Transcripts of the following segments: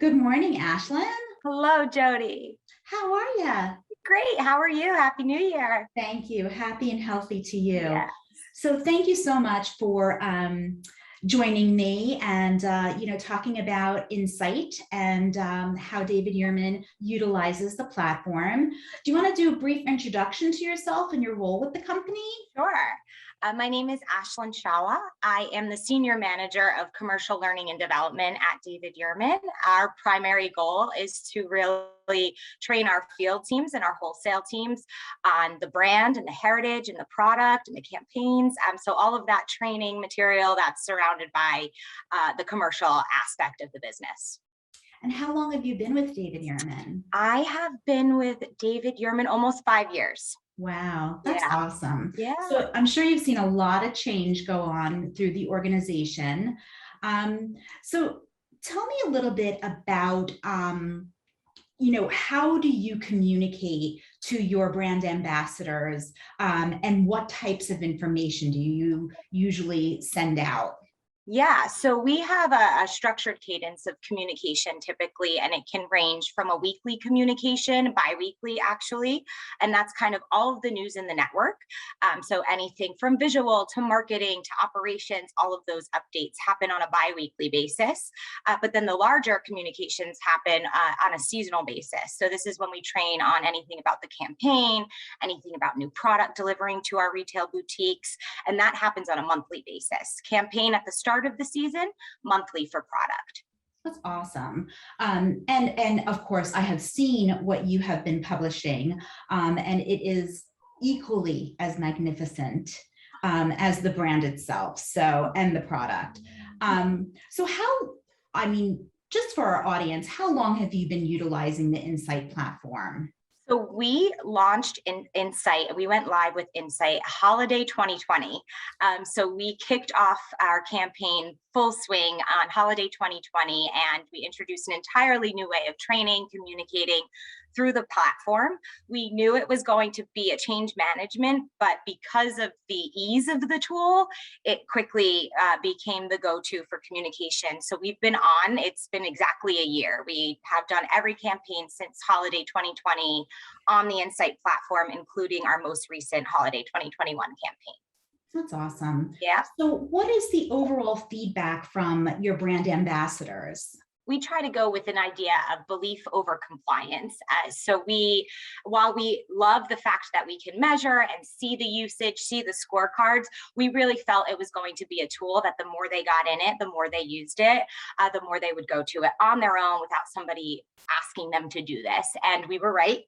Good morning, Ashlyn. Hello, Jodi. How are you? Great. How are you? Happy New Year. Thank you. Happy and healthy to you. Yeah. So thank you so much for joining me and talking about INCITE and how David Yurman utilizes the platform. Do you want to do a brief introduction to yourself and your role with the company? Sure. My name is Ashlyn Shawah. I am the Senior Manager of Commercial Learning and Development at David Yurman. Our primary goal is to really train our field teams and our wholesale teams on the brand and the heritage and the product and the campaigns. So all of that training material that's surrounded by the commercial aspect of the business. And how long have you been with David Yurman? I have been with David Yurman almost 5 years. Wow, that's awesome. Yeah. So I'm sure you've seen a lot of change go on through the organization. So tell me a little bit about, how do you communicate to your brand ambassadors and what types of information do you usually send out? Yeah, so we have a structured cadence of communication typically, and it can range from a weekly communication, bi-weekly actually, and that's kind of all of the news in the network. So anything from visual to marketing to operations, all of those updates happen on a bi-weekly basis. But then the larger communications happen on a seasonal basis. So this is when we train on anything about the campaign, anything about new product delivering to our retail boutiques, and that happens on a monthly basis. Campaign at the start of the season, monthly for product. That's awesome. And of course, I have seen what you have been publishing, and it is equally as magnificent as the brand itself. So, and the product. So just for our audience, how long have you been utilizing the INCITE platform? So we launched INCITE. We went live with INCITE holiday 2020. So we kicked off our campaign full swing on holiday 2020, and we introduced an entirely new way of training, communicating through the platform. We knew it was going to be a change management, but because of the ease of the tool, it quickly became the go-to for communication. So we've been on, it's been exactly a year. We have done every campaign since holiday 2020 on the INCITE platform, including our most recent holiday 2021 campaign. That's awesome. Yeah. So what is the overall feedback from your brand ambassadors? We try to go with an idea of belief over compliance. While we love the fact that we can measure and see the usage, see the scorecards, we really felt it was going to be a tool that the more they got in it, the more they used it, the more they would go to it on their own without somebody asking them to do this. And we were right.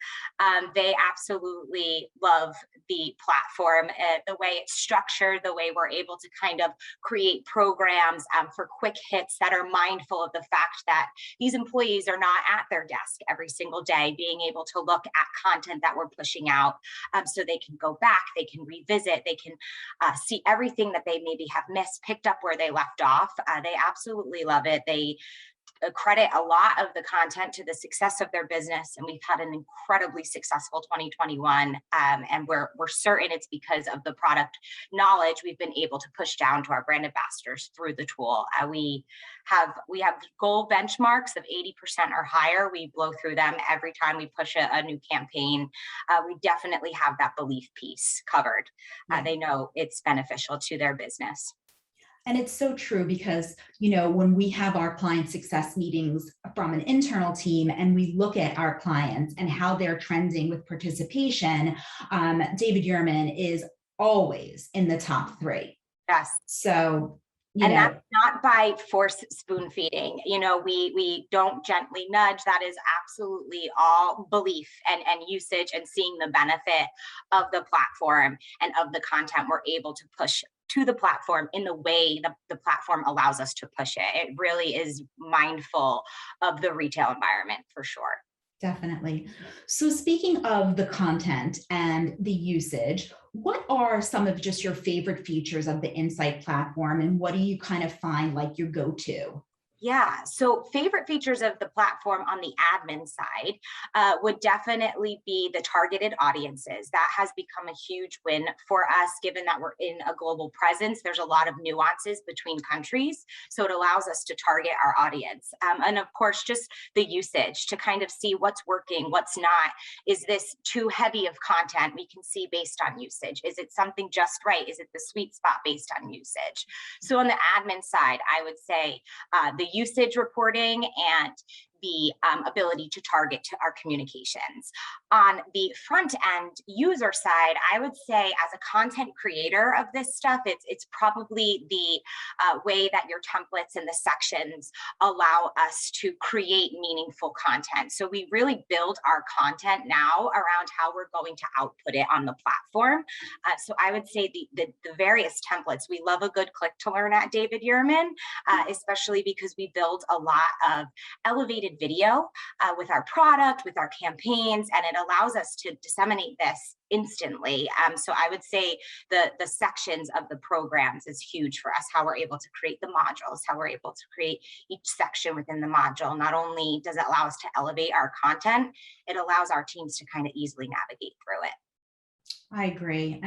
They absolutely love the platform, the way it's structured, the way we're able to kind of create programs for quick hits that are mindful of the fact that these employees are not at their desk every single day, being able to look at content that we're pushing out so they can go back, they can revisit, they can see everything that they maybe have missed, picked up where they left off. They absolutely love it. They credit a lot of the content to the success of their business, and we've had an incredibly successful 2021, and we're certain it's because of the product knowledge we've been able to push down to our brand ambassadors through the tool. We have goal benchmarks of 80% or higher. We blow through them every time we push a new campaign. We definitely have that belief piece covered. They know it's beneficial to their business. And it's so true because, when we have our client success meetings from an internal team and we look at our clients and how they're trending with participation, David Yurman is always in the top 3. Yes. So, that's not by force spoon feeding. We don't gently nudge. That is absolutely all belief and usage and seeing the benefit of the platform and of the content we're able to push to the platform in the way the platform allows us to push it. It really is mindful of the retail environment for sure. Definitely. So speaking of the content and the usage, what are some of just your favorite features of the INCITE platform, and what do you kind of find like your go-to? Yeah, so favorite features of the platform on the admin side would definitely be the targeted audiences. That has become a huge win for us, given that we're in a global presence. There's a lot of nuances between countries, so it allows us to target our audience. And of course, just the usage to kind of see what's working, what's not. Is this too heavy of content? We can see based on usage. Is it something just right? Is it the sweet spot based on usage? So on the admin side, I would say the usage reporting and the ability to target to our communications. On the front end user side, I would say as a content creator of this stuff, it's probably the way that your templates and the sections allow us to create meaningful content. So we really build our content now around how we're going to output it on the platform. So I would say the various templates, we love a good click to learn at David Yurman, especially because we build a lot of elevated video with our product, with our campaigns, and it allows us to disseminate this instantly. So I would say the sections of the programs is huge for us, how we're able to create the modules, how we're able to create each section within the module. Not only does it allow us to elevate our content, it allows our teams to kind of easily navigate through it. I agree.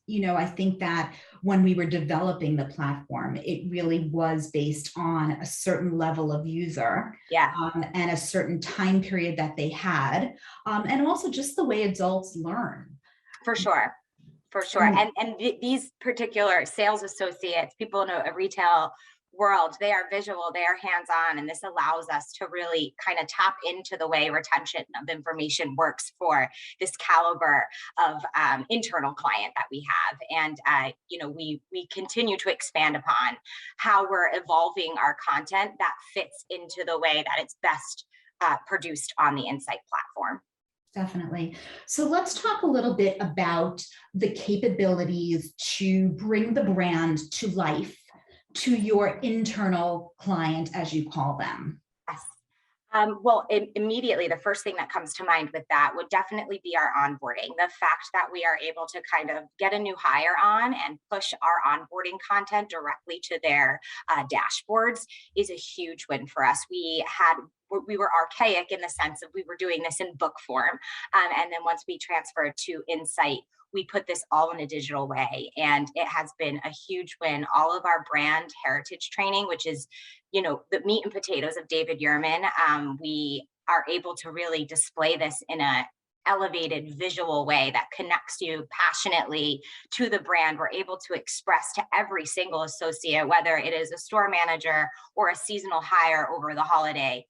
You know, I think that when we were developing the platform, it really was based on a certain level of user, Yeah, and a certain time period that they had, and also just the way adults learn. for sure. For sure. These particular sales associates, people in a retail world, they are visual, they are hands-on, and this allows us to really kind of tap into the way retention of information works for this caliber of internal client that we have. And you know, we continue to expand upon how we're evolving our content that fits into the way that it's best produced on the INCITE platform. Definitely. So let's talk a little bit about the capabilities to bring the brand to life to your internal client, as you call them. Yes. Well, immediately, the first thing that comes to mind with that would definitely be our onboarding. The fact that we are able to kind of get a new hire on and push our onboarding content directly to their dashboards is a huge win for us. We were archaic in the sense of we were doing this in book form. And then once we transferred to INCITE, we put this all in a digital way, and it has been a huge win. All of our brand heritage training, which is, you know, the meat and potatoes of David Yurman, we are able to really display this in a elevated visual way that connects you passionately to the brand. We're able to express to every single associate, whether it is a store manager or a seasonal hire over the holiday,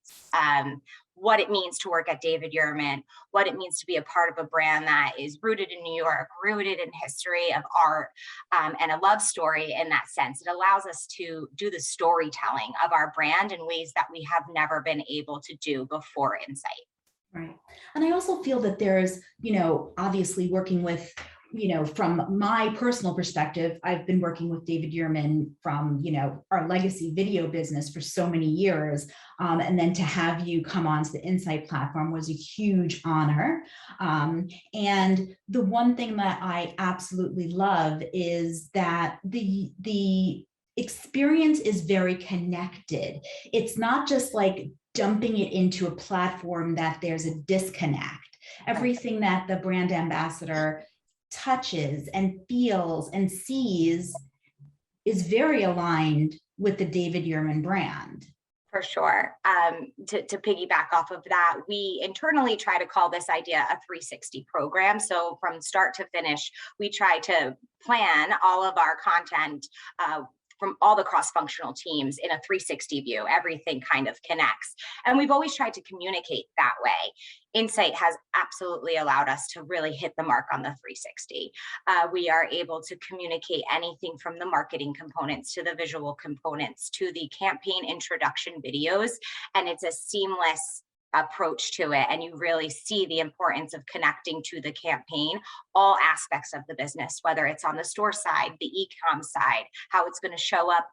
what it means to work at David Yurman, what it means to be a part of a brand that is rooted in New York, rooted in history of art, and a love story in that sense. It allows us to do the storytelling of our brand in ways that we have never been able to do before INCITE. Right. And I also feel that there's, you know, obviously working with, you know, from my personal perspective, I've been working with David Yurman from, you know, our legacy video business for so many years. And then to have you come onto the INCITE platform was a huge honor. And the one thing that I absolutely love is that the experience is very connected. It's not just like dumping it into a platform that there's a disconnect. Everything that the brand ambassador touches and feels and sees is very aligned with the David Yurman brand. For sure. To piggyback off of that, we internally try to call this idea a 360 program. So from start to finish, we try to plan all of our content from all the cross-functional teams in a 360 view. Everything kind of connects. And we've always tried to communicate that way. INCITE has absolutely allowed us to really hit the mark on the 360. We are able to communicate anything from the marketing components to the visual components to the campaign introduction videos. And it's a seamless approach to it, and you really see the importance of connecting to the campaign, all aspects of the business, whether it's on the store side, the e-com side, how it's going to show up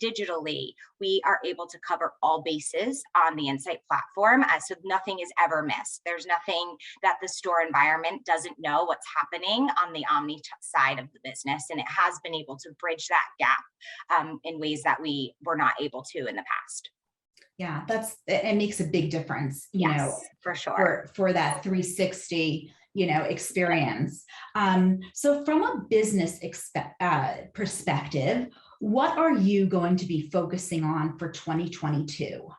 digitally. We are able to cover all bases on the INCITE platform, so nothing is ever missed. There's nothing that the store environment doesn't know what's happening on the omni side of the business, and it has been able to bridge that gap in ways that we were not able to in the past. Yeah, it makes a big difference, you know, for sure, for that 360, you know, experience. So from a business perspective, what are you going to be focusing on for 2022?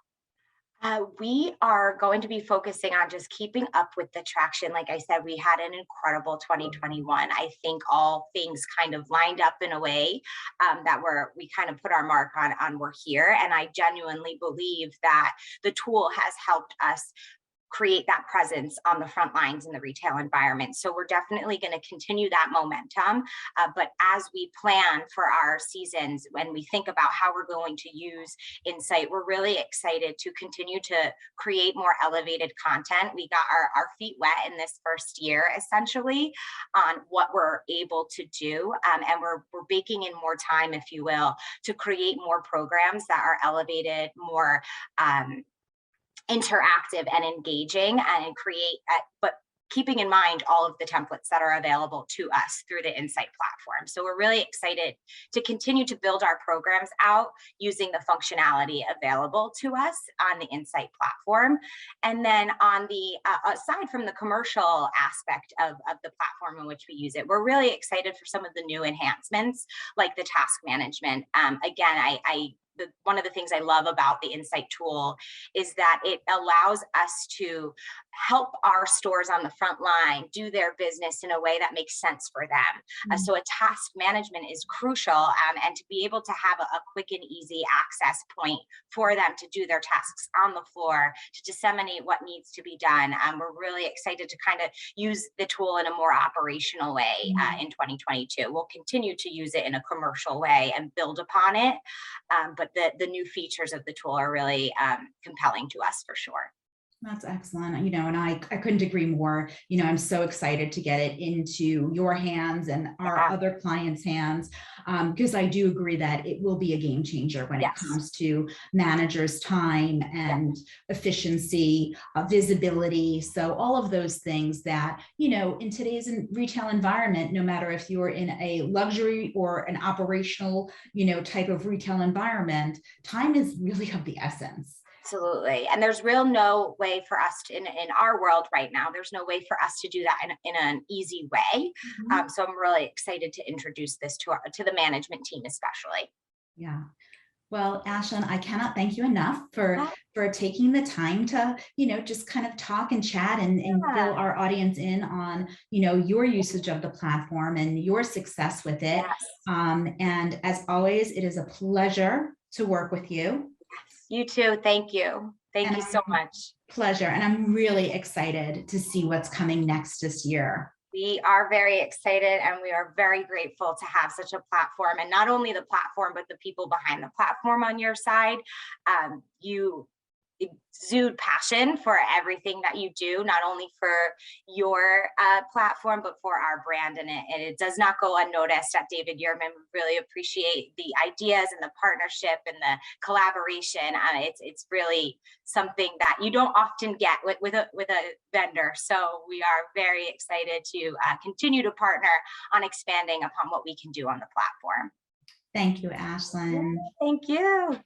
We are going to be focusing on just keeping up with the traction. Like I said, we had an incredible 2021. I think all things kind of lined up in a way that we kind of put our mark on we're here. And I genuinely believe that the tool has helped us create that presence on the front lines in the retail environment. So we're definitely going to continue that momentum. But as we plan for our seasons, when we think about how we're going to use INCITE, we're really excited to continue to create more elevated content. We got our feet wet in this first year, essentially, on what we're able to do. And we're baking in more time, if you will, to create more programs that are elevated, more interactive and engaging, and create, but keeping in mind all of the templates that are available to us through the INCITE platform. So we're really excited to continue to build our programs out using the functionality available to us on the INCITE platform. And then on the, aside from the commercial aspect of the platform in which we use it, we're really excited for some of the new enhancements, like the task management. Again, one of the things I love about the INCITE tool is that it allows us to help our stores on the front line do their business in a way that makes sense for them. So a task management is crucial, and to be able to have a quick and easy access point for them to do their tasks on the floor, to disseminate what needs to be done. We're really excited to kind of use the tool in a more operational way in 2022. We'll continue to use it in a commercial way and build upon it. But the new features of the tool are really compelling to us for sure. That's excellent. You know, and I couldn't agree more. You know, I'm so excited to get it into your hands and our other clients' hands, because I do agree that it will be a game changer when it comes to managers' time and efficiency, visibility. So all of those things that, you know, in today's retail environment, no matter if you're in a luxury or an operational, you know, type of retail environment, time is really of the essence. Absolutely. And there's no way for us to, in our world right now, there's no way for us to do that in an easy way. So I'm really excited to introduce this to the management team, especially. Yeah. Well, Ashlyn, I cannot thank you enough for taking the time to, you know, just kind of talk and chat and fill our audience in on, you know, your usage of the platform and your success with it. And as always, it is a pleasure to work with you. You too. Thank you. Thank you so much. Pleasure. And I'm really excited to see what's coming next this year. We are very excited, and we are very grateful to have such a platform, and not only the platform, but the people behind the platform on your side. You exude passion for everything that you do, not only for your platform, but for our brand. And it does not go unnoticed at David Yurman. We really appreciate the ideas and the partnership and the collaboration. It's really something that you don't often get with a vendor. So we are very excited to continue to partner on expanding upon what we can do on the platform. Thank you, Ashlyn. Thank you.